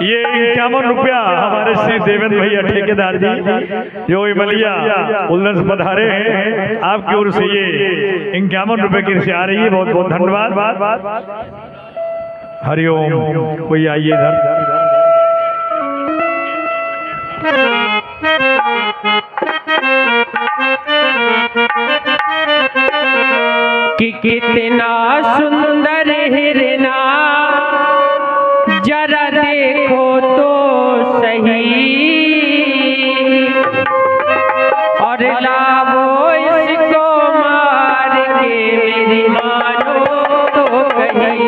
ये 51 रुपया हमारे श्री देवेंद्र भैया ठेकेदार जी जो इमलिया उल्लस पधारे हैं, आपकी ओर से ये 51 रुपए की से आ रही है। बहुत बहुत धन्यवाद। हरिओम। कोई आइए इधर। कि कितना सुंदर हिरना जरा देखो तो सही, और लावो इसको मार के मेरी मानो तो कहीं।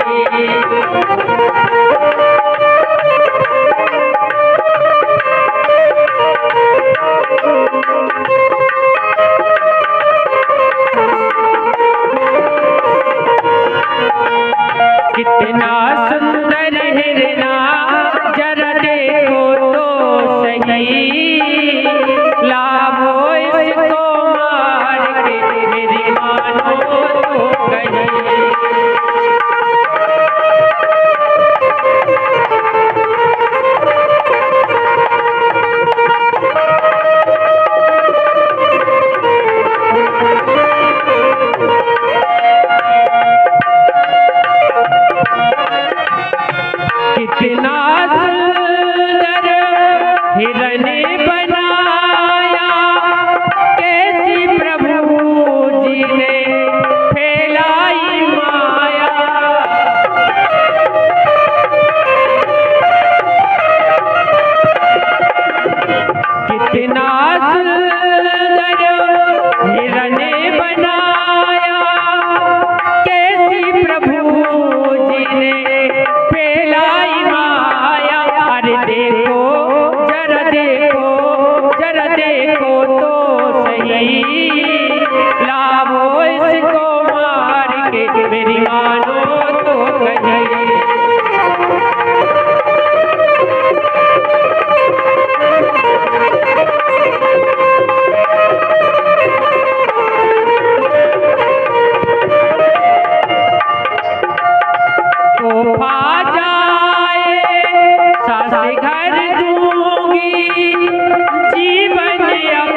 कितना सुंदर हिरना जरा देखो तो सही, लावो इसको मार के मेरी मानो तो कहीं। कितना सुंदर हिरन बनाया, कैसी प्रभु जी ने फैलाई माया। कितना सुंदर हिरन बनाया, कैसी प्रभु जी ने फैलाई माया। अरे देखो जरा देखो तो सही, लावो इसको मार के मेरी मानो तो कहीं। तोहफा जाए सास घर दूंगी, जीवन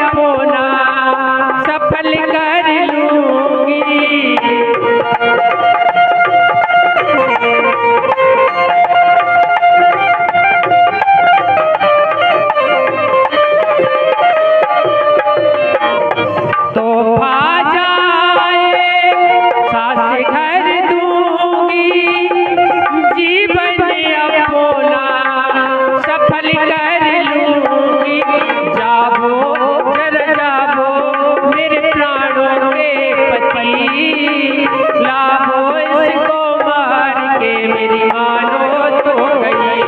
अपना सफल कर लूंगी। तोहफा जाए सास घर दूंगी, जीवन अपना सफल कर लूंगी। जाबो जरा जाबो मेरे प्राणों के पति, लावो इसको मार के मेरी मानो तो कहीं।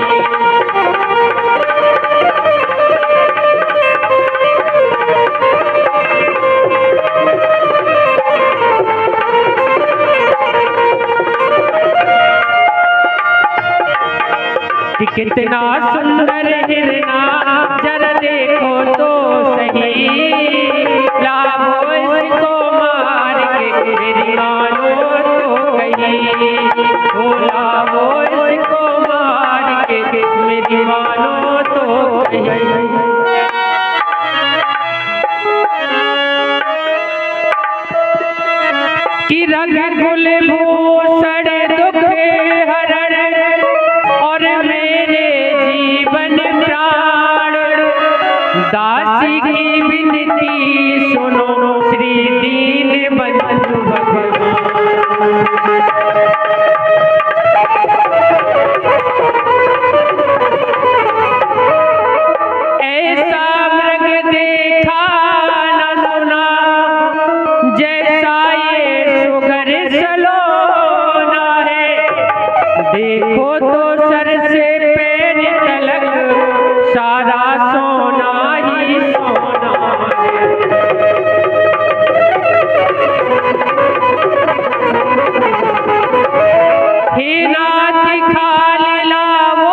कि कितना सुंदर हिरना जरा देखो तो सही, लावो इसको मार के मेरी मानो तो कहीं। ओ लावो इसको मार के मेरी मानो तो कहीं। कि रंग कुलभूषण दुख हरण और मेरे जीवन प्राण, दासी की विनती सुनो श्री दीन बंधु भगवान। ऐसा मृग देखा न सुना, जैसा ये सुगर सलोना है। देखो तो सर से पैर तलक सारा सोना ही सोना है। हे नाथ खाल लावो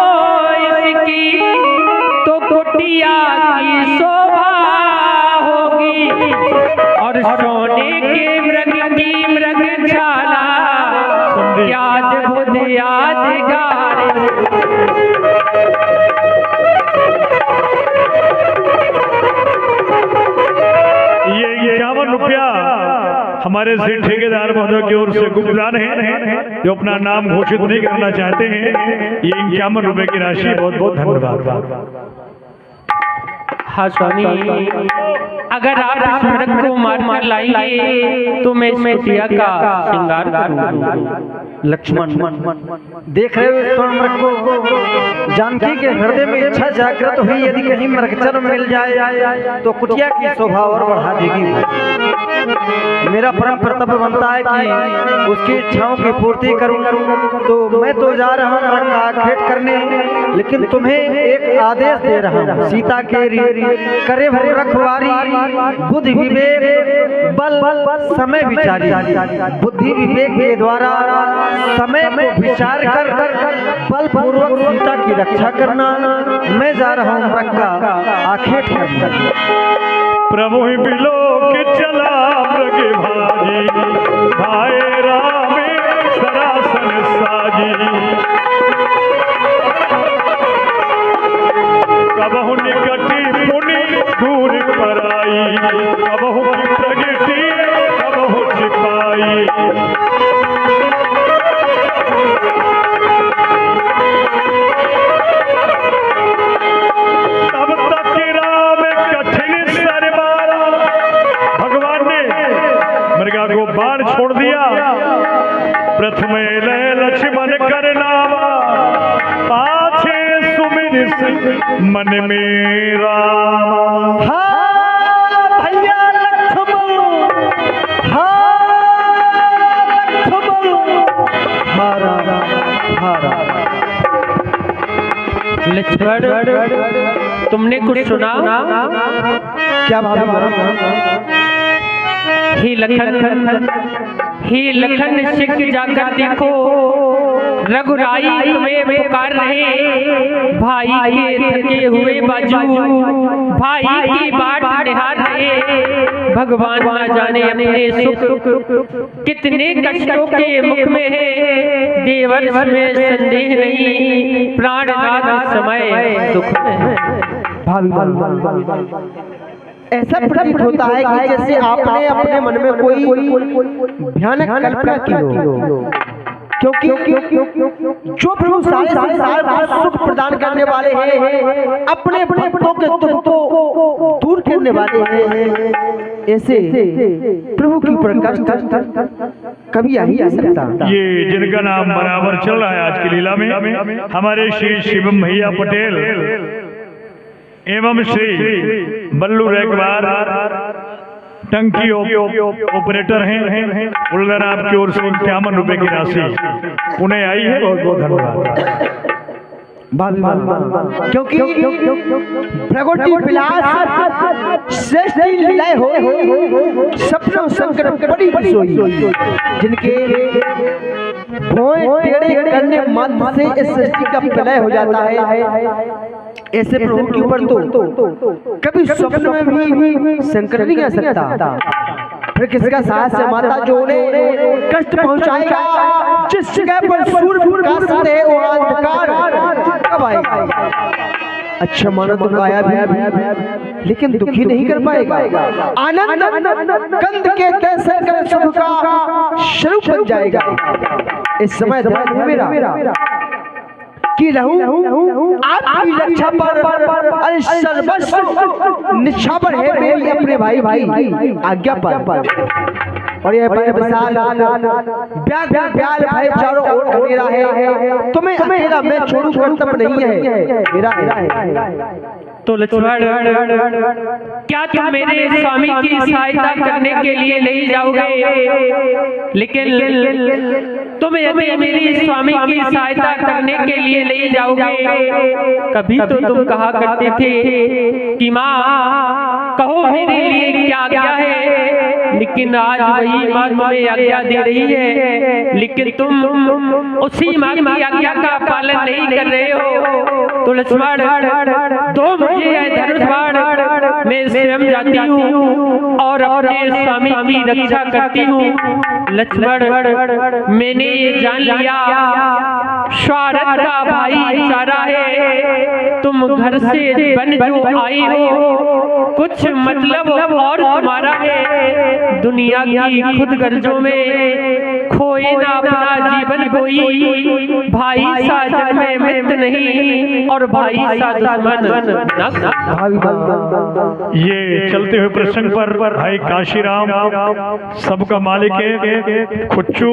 इसकी, तो कुटिया की शोभा होगी। और सोने के मृग की मृगशाला, क्या अद्भुत यादगार। हमारे श्री ठेकेदार महोदय की ओर से गुप्तदान है, जो अपना नाम घोषित नहीं करना चाहते हैं। ये 51 रुपए की राशि, बहुत बहुत धन्यवाद। हाँ स्वामी, अगर आप इस मृग को मार मार लाएंगे तो मैं इस कुटिया का श्रृंगार करूंगा। लक्ष्मण देख रहे हो इस स्वर्ण मृग को? जानकी के हृदय में इच्छा जागृत हुई, यदि कहीं मृगचर मिल जाए तो कुटिया की शोभा और बढ़ा देगी। मेरा परम कर्तव्य बनता है कि उसकी इच्छाओं की पूर्ति करूं। तो मैं तो जा रहा हूं मृग का आखेट करने, लेकिन तुम्हें एक आदेश दे रहा हूं। सीता के करे भर रखवारी, बुद्धि विवेक बल समय विचारी, बुद्धि विवेक के द्वारा समय को विचार कर बल पूर्वक सीता की रक्षा करना। मैं जा रहा हूँ मृग का आखेट करने। प्रभु बिलोक चला मृग भाजी, भाई राम सरासन साजी। कबहु निकटी पुनि दूर पराई, कबहु प्रगति कबहु छिपाई। तब तक राम कठिन सर मारा, भगवान ने मृगा को बाण छोड़ दिया। प्रथम लय लक्ष्मण कर नामा, पाछे सुमिर मन मेरा। भैया लक्ष्मण, लक्ष्मण, तुमने कुछ सुना? क्या हे लखन निश्चित जाकर देखो, रघुराई तुम्हें पुकार रहे। भाई के थके हुए बाजू भाई की बाट निहार रहे। भगवान ना जाने अपने सुख कितने कष्टों के मुख में है। देवर में संदेह नहीं, प्राणनाथ समय दुख में। ऐसा प्रतीत होता है कि जैसे आपने अपने मन में कोई भयानक कल्पना की हो, क्योंकि जो प्रभु सारे संसार को सुख प्रदान करने वाले हैं, अपने भक्तों के दुख को दूर करने वाले हैं, ऐसे प्रभु की प्रकाश कभी आ ही नहीं सकता। ये जिनका नाम बराबर चल रहा है आज की लीला में, हमारे श्री शिवम भैया पटेल एवं श्री बल्लू रेकवार टंकी ऑपरेटर हैं। उल्लर आपकी ओर से 51 रुपए की राशि उन्हें आई है, बहुत बहुत धन्यवाद। क्योंकि प्रगति विलास श्रेष्ठ लय हो, सपनों संकट बड़ी सोई, जिनके भोए टेढ़े करने मात्र से इस सृष्टि का प्रलय हो जाता है। ऐसे प्रभु के ऊपर तो कभी स्वप्न में भी संकट नहीं आ सकता। फिर किसका साहस है माता जो उन्हें कष्ट पहुंचाएगा? जिस जगह पर सूर्य प्रकाश है वो अंधकार कब आएगा? अच्छा मानो तो गाया भी, लेकिन दुखी नहीं कर पाएगा। आनंद कंद के कैसे कर सुख का स्वरूप बन जाएगा। इस समय ध्यान है मेरा कि रहूं आपकी रक्षा पर सर्वस्व निछावर है मेरी अपने भाई आज्ञा पर। और यह विशाल ब्याल भाई चारों ओर अंधेरा है, तुम्हें अकेला मैं छोड़ू कर्तव्य नहीं है मेरा। तो लक्ष्मण, क्या तुम मेरे स्वामी की सहायता करने के लिए नहीं जाओगे? लेकिन तुम यदि मेरी स्वामी की सहायता करने के लिए नहीं जाओगे, कभी तो तुम कहा करते थे कि माँ कहो मेरे लिए क्या आज्ञा है, लेकिन आज वही माँ तुम्हें आज्ञा दे रही है, लेकिन तुम उसी माँ की आज्ञा का पालन नहीं कर रहे हो। तो लक्ष्मण, दो मुझे धनुष बाण, मैं स्वयं जाती हूँ और अपने स्वामी की रक्षा करती हूँ। लक्ष्मण, मैंने ये जान लिया स्वार्थ का भाईचारा है, तुम घर से बन जो आई हो, कुछ मतलब और तुम्हारा है। दुनिया की खुद गर्जों में खोए ना अपना जीवन कोई, भाई सा जग में मित्र नहीं और भाई सा दुश्मन न। ये चलते हुए प्रसंग पर भाई काशीराम सबका मालिक है, खुच्चू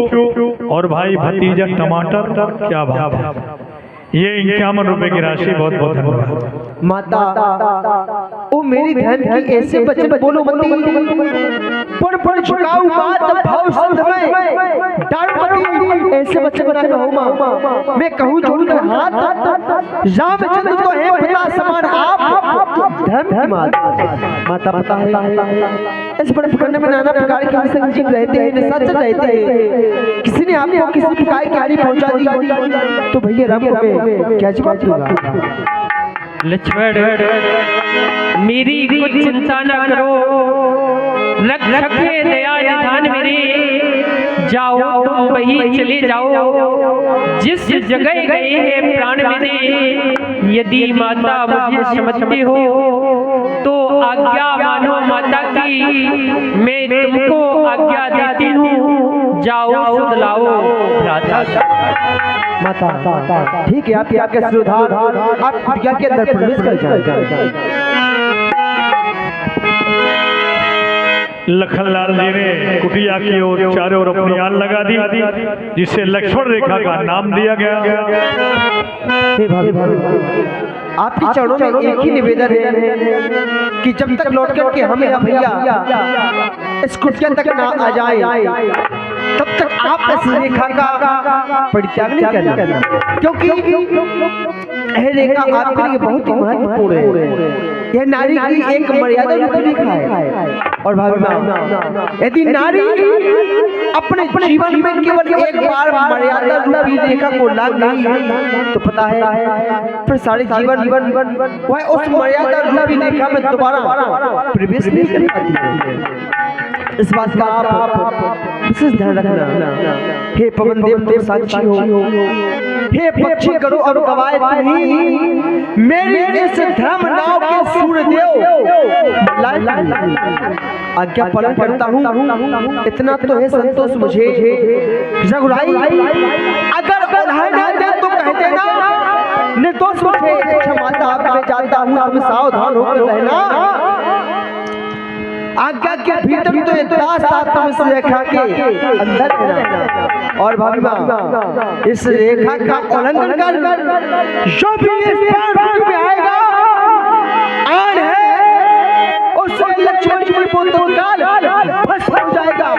और भाई भतीजा टमाटर, क्या बात है। ये 51 रुपए की राशि, बहुत बहुत धन्यवाद। माता ओ मेरी धन की ऐसे वचन बोलो मती, पड़ झुकाऊ बात भाव संध में डाल मती, ऐसे वचन ना कहो मां। मैं कहूं जोड़ कर हाथ, रामचंद्र तो है पिता समान आप धर्म की माता पता है। इस बड़े प्रकरण में नाना प्रकार के संजीव रहते हैं, सच रहते हैं। किसी ने आपको किसी प्रकार की हानि पहुंचा दी तो भैया राम को क्या जवाब दूंगा। लक्ष्मण मेरी कुछ चिंता न करो, रखे दया निधान मेरे। जाओ तुम वहीं चले जाओ जिस जगह गए हैं प्राण मेरे। यदि माता मुझे समझते हो तो आज्ञा मानो माता की, मैं तुमको आज्ञा देती हूँ। जाओ सुध लाओ भ्राता। माता ठीक है, आपकी आज्ञा सुधार, आप आज्ञा के अंदर प्रवेश कर जाए। लखनलाल जी ने कुटिया की ओर चारों ओर अपनी आन लगा दी, जिससे लक्ष्मण रेखा का नाम दिया गया। आपके चरणों में एक ही निवेदन है कि जब तक लौट करके हमें भैया इस कुटिया तक ना आ जाए तब तक आप इस रेखा का परित्याग नहीं करना, क्योंकि यह रेखा आपके लिए बहुत ही महत्वपूर्ण है। यह नारी की एक मर्यादा रूपी रेखा है। और भाभी यदि नारी अपने जीवन में केवल एक बार मर्यादा रूपी रेखा को लांघ गई तो पता है फिर सारे जीवन वह उस मर्यादा रूपी रेखा में दोबारा प्रवेश नहीं कर पाती है। इस बात का आप विशेष ध्यान रखना। हे पवन देव तुम साक्षी हो, हे पक्षी करो और गवाए तुम्ही, मेरी इस धर्म नाव के सूर्यदेव आज्ञा पालन करता हूँ। इतना तो है संतोष मुझे। रघुराई अगर उदाहरण ना दे तो कह देना, निर्दोष मुझे क्षमाता आप मैं जानता हूँ, तुम सावधान होकर रहना। आज्ञा के भीतर तो इतना तुम इस रेखा के अंदर रहना। और भाभी इस रेखा का उल्लंघन कर जो भी इस प्राण में आएगा आन है उससे लक्ष्मण जी को तो भस्म हो जाएगा।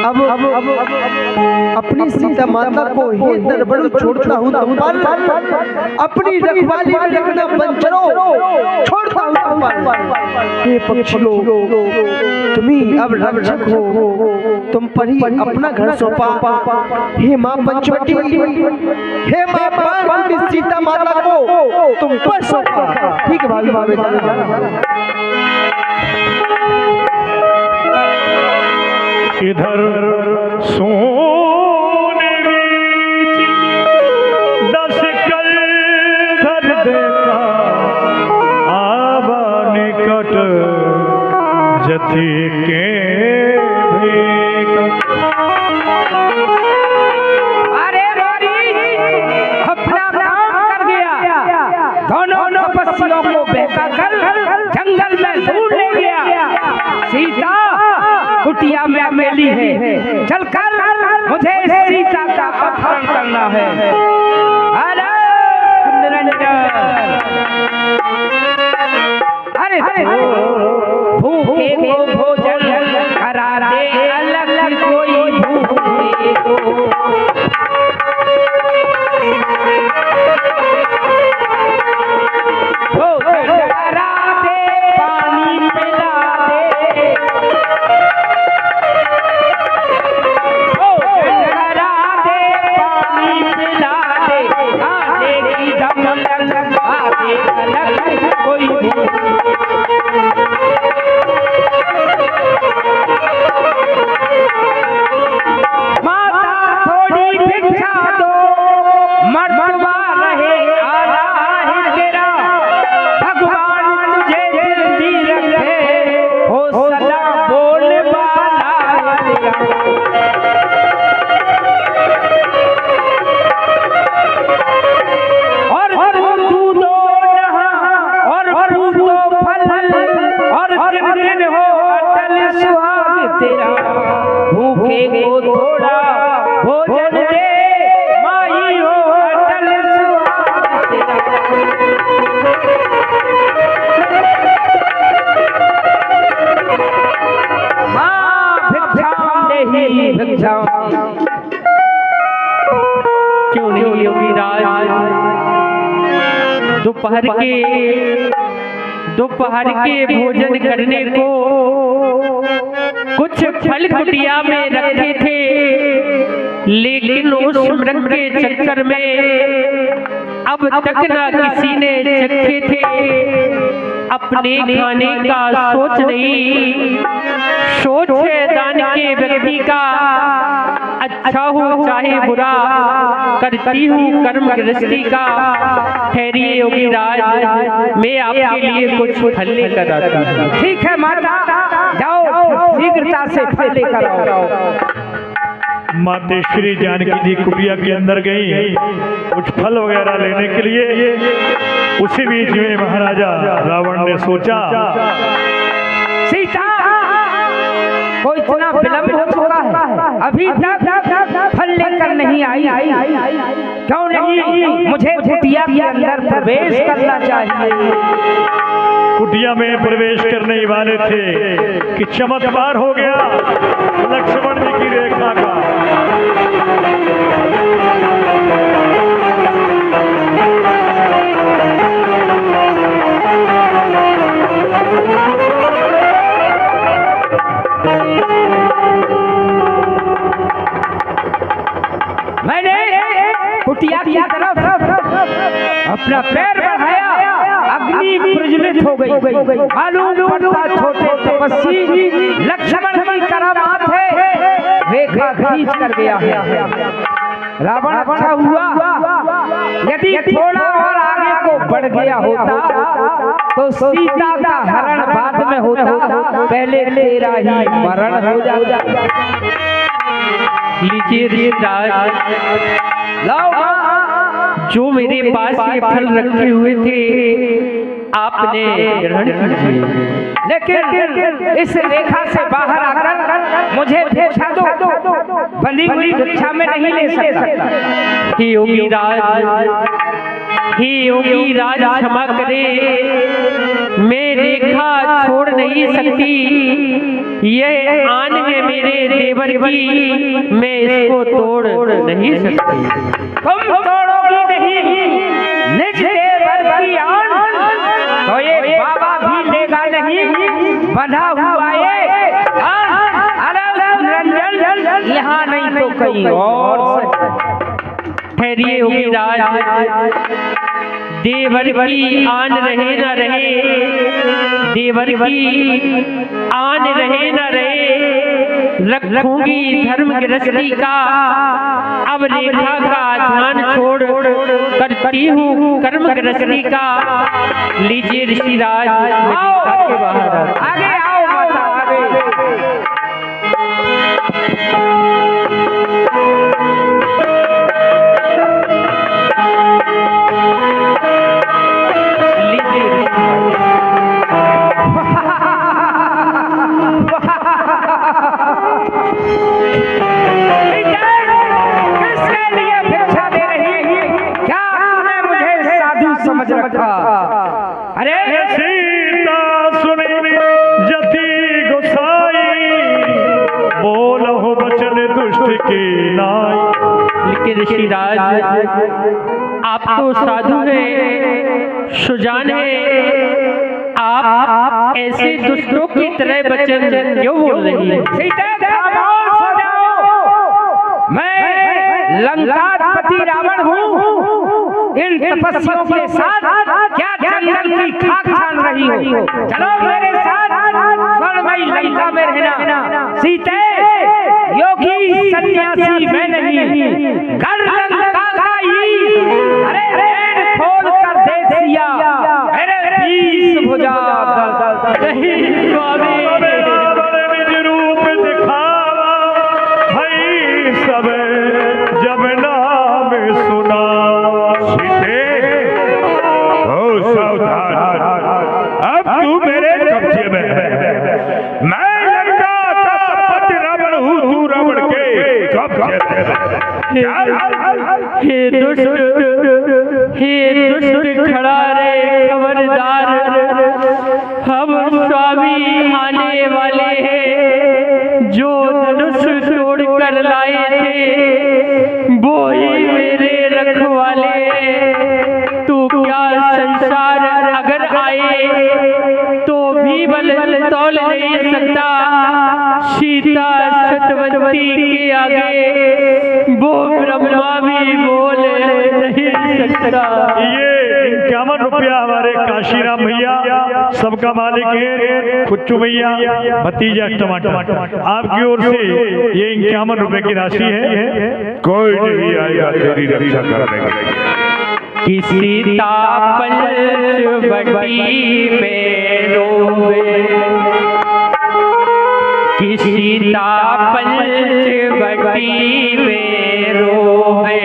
अब अपनी सीता माता को ही दरबार छोड़ता हूँ तुम पर, अपनी रखवाली में रखना बंचरो छोड़ता हूँ तुम पर। हे पक्षियों तुम्ही अब रक्षक हो, तुम पर ही अपना घर सौंपा। हे माँ पंचवटी, हे माँ पार्वती सीता माता को तुम पर सौंपा। ठीक है भाभी इधर सोने दस कल धर देखा, आवा निकट जति के अरे अपना काम कर गया, दोनों तपस्वियों को बहका कर जंगल में ढूंढ ले गया। सीता कुटिया में अकेली है, चलकर मुझे सीता का अपहरण करना है। अरे अरे भूखे को भोजन करा दे, अलग कोई भूखे को। भोजन करा दे, पानी पिला दे, भोजन करा दे, पानी पिला दे, आने की दम लग आगे अलग कोई माता थोड़ी भिक्षा दो, मर्दवा रहे आला के दोपहर के भोजन करने को कुछ फल कुटिया में रखे थे, लेकिन उस व्रत के चक्कर में अब तक ना किसी ने चखे थे। अपने खाने का सोच नहीं, सोच है दान के व्यक्ति का। अच्छा हो चाहे बुरा, करती हूँ कर्म गृहस्थी का। ठहरिए योगी राज, मैं आपके लिए कुछ फल लेकर आता हूँ। ठीक है माता, जाओ शीघ्रता से फल लेकर आओ। मातेश्वरी जानकी जी कुटिया के अंदर गई कुछ फल वगैरह लेने के लिए। उसी बीच में महाराजा रावण ने सोचा, सीता को इतना विलंब हो चुका है, अभी तक फल लेकर नहीं आई। क्यों नहीं? मुझे कुटिया के अंदर प्रवेश करना चाहिए। कुटिया में प्रवेश करने वाले थे कि चमत्कार हो गया लक्ष्मण जी की रेखा का। मैंने कुटिया की तरफ अपना पैर बढ़ाया, अग्नि प्रज्वलित हो गई। मालूम पड़ता छोटे तपस्वी लक्ष्मण की करामात है, रेखा खींच कर गया है। रावण अच्छा हुआ, यदि थोड़ा और आगे को बढ़ गया होता तो सीता का हरण बाद में होता, पहले तेरा ही मरण हो जाता। लीजिए राज, जो मेरे पास ये फल रखे हुए थे आपने ग्रहण कीजिए, लेकिन इस रेखा से बाहर आकर मुझे भिक्षा दो, बंधी हुई भिक्षा में नहीं ले सकता। हे योगी राज क्षमा करे, मैं रेखा छोड़ नहीं सकती। ये आन है मेरे देवर की, मैं इसको तोड़ नहीं सकती। तुम तोड़ोगी नहीं, निज देवर की आन तो ये बाबा भी लेगा नहीं। बंधा हुआ ये रंजन यहाँ नहीं तो कहीं और। ठहरिए योगी राज, देवर की आन रहे न रहे, देवर की आन रहे न रहे, रखूंगी धर्म गृहस्थी का। अब रेखा का ध्यान छोड़ करती हूँ कर्म गृहस्थी का। लीजिए ऋषिराज, रेखा के बाहर आगे आओ माता, आगे। समझ रखा। अरे सीता सुनी जति गोसाई, बोलहु बचन दुष्ट की नाई। लेकिन ऋषिराज, आप तो साधु हैं, सुजान हैं, आप ऐसे दुष्टों की तरह वचन क्यों बोल रही है? सीता खामोश हो जाओ, मैं लंकापति रावण हूँ। इन तपस्वियों के साथ क्या जंगल की खाक छान रही हो? चलो मेरे साथ स्वर्णमयी लंका में रहना। सीते, योगी सन्यासी मैं नहीं, कर लंका का ही। अरे रेड खोल कर दे दिया, अरे 20 भुजा नहीं स्वामी। निज रूप दिखावा भई सब जब नाम सुना। अब तू मेरे कब्जे में है, मैं लंका का पति रावण हूँ, तू रावण के कब्जे में। हे दुष्ट खड़ा रे खबरदार, हम स्वामी आने वाले हैं। जो धनुष तोड़ कर लाए थे वो ही मेरे रखवाले। तू क्या भी बल तौल नहीं सकता, सीता सतवती के आगे वो ब्रह्मा भी बोल नहीं सकता। ये 51 रुपया हमारे काशीराम भैया, सबका मालिक है, कुच्चू भैया, भतीजा टमाटर, आपकी ओर से ये 51 रुपए की राशि है। कोई नहीं आएगा तेरी रक्षा करने कि सीता पंचवटी में रोवे, कि सीता पंचवटी में रोवे,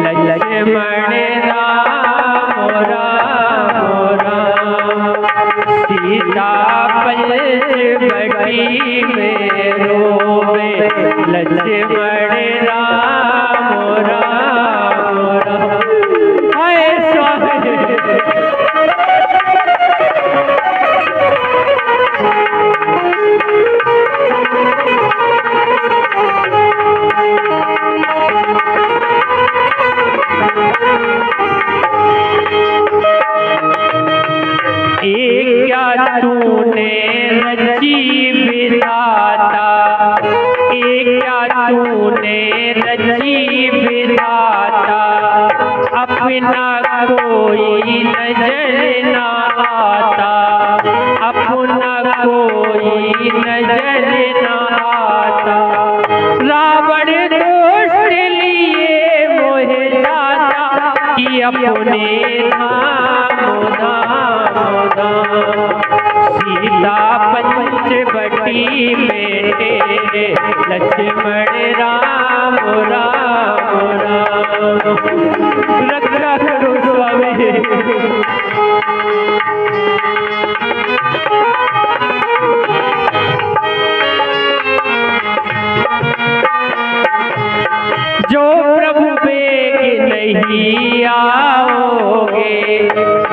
लक्ष्मण राम राम राम। सीता पंचवटी में रोवे, लक्ष्मण राम राम राम। हाय स्वामी क्या तूने रची विधाता, क्या तूने रची विधाता, अपना कोई नजर न आता, अपना कोई नजर न आता। रावण दोष लिए मोहे दाता, कि अपने धाम धाम धाम। सीता पंचवटी में तेरे, लक्ष्मण राम राम राम। रक्षा करो स्वामी। जो प्रभु बेग नहीं आओगे,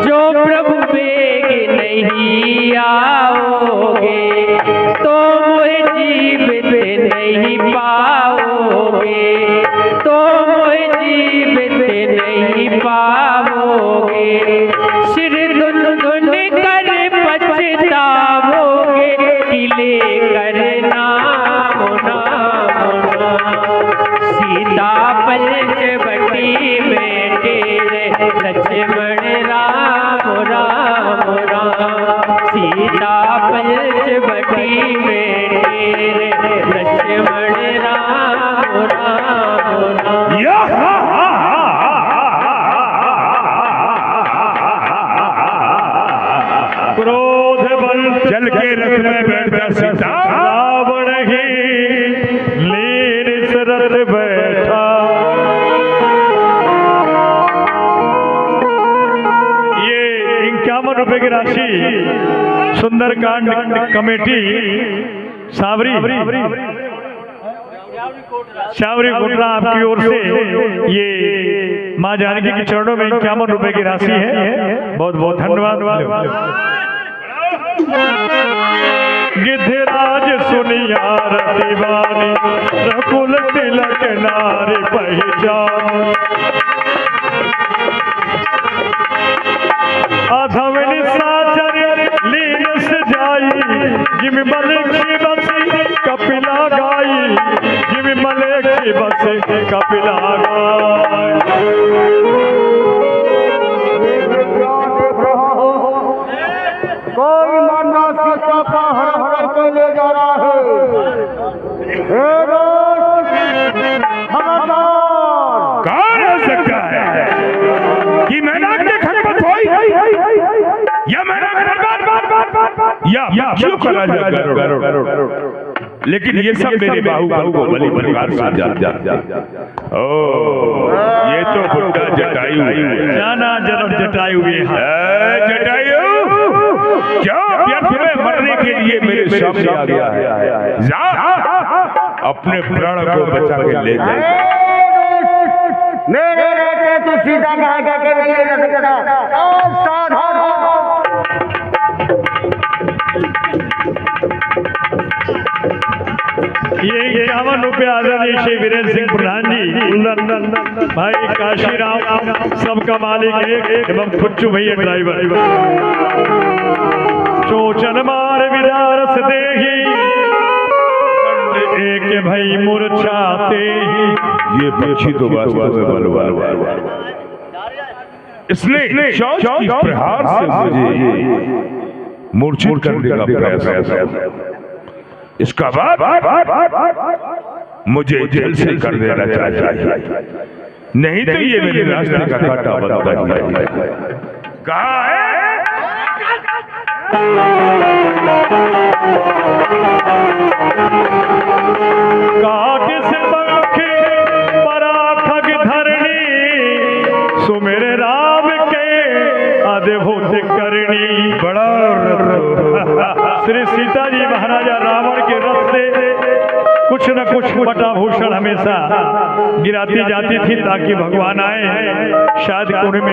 जो प्रभु बेग नहीं आओगे, तो मुझे जीवित नहीं पाओगे, तो मुझे जीवित नहीं पाओगे। सिर धुन धुन कर पछताओगे, किले कर नाम नाम नाम। सीता पंचवटी में तेरे, लक्ष्मण राम राम राम। सीता पंचवटी में तेरे, लक्ष्मण राम राम राम। क्रोध बल चल के रथ में बैठता सीता, रावण ही लीन इस रथ बैठा। ये 51 रुपए की राशि सुंदरकांड कमेटी सावरी कोटरा आपकी ओर से ये माँ जानकी के चरणों में 51 रुपए की राशि है। बहुत बहुत धन्यवाद। गिद्धराज सुनियार दीवानी, रकुल तिलक नारी पहचान। अधवनी साचर लीन सजाई, जिम मलेखी बसी कपिला गाई, जिम मलेखी बसी कपिला गाई। कोई मानना सीता का हर हर के ले जा रहा है। हे दोस्त, खबरदार। कौन हो सकता है कि मैदान के खरपत होई, या मेरा या क्यों करा जा। लेकिन ये सब मेरे बाहुबल को बलि परिवार से ओ ये तो बुड्ढा जटायु है। जाना जरूर जटायु है। जटायु क्यों व्यर्थ में मरने के लिए मेरे सामने आ गया है। जा अपने प्राण को बचा के ले जा। मेरे रहते तू सीता कहा के नहीं रह सकता। सावधान हो। ये 51 रुपया आदरणीय श्री वीरेंद्र सिंह प्रधान जी, भाई काशीराम, सबका मालिक है, एवं कुच्चू भैया ड्राइवर। चोचन मार विदारस देही एक भई मूर्छाते ही। ये पक्षी तो वास्तव में बलवान, इसने चौच की प्रहार से मुझे मूर्छित करने का प्रयास किया। इसका बाद मुझे जेल से कर देना चाहिए, नहीं तो ये मेरे रास्ते का कांटा बनता है। कहाँ है? काकिस पंखे पराखग धरणी सुमेरे राम के अद्भुत करणी। बड़ा श्री सीता जी महाराजा रावण के रथ से कुछ न कुछ बटा भूषण हमेशा गिराती जाती थी ताकि भगवान आए। शायद कोने में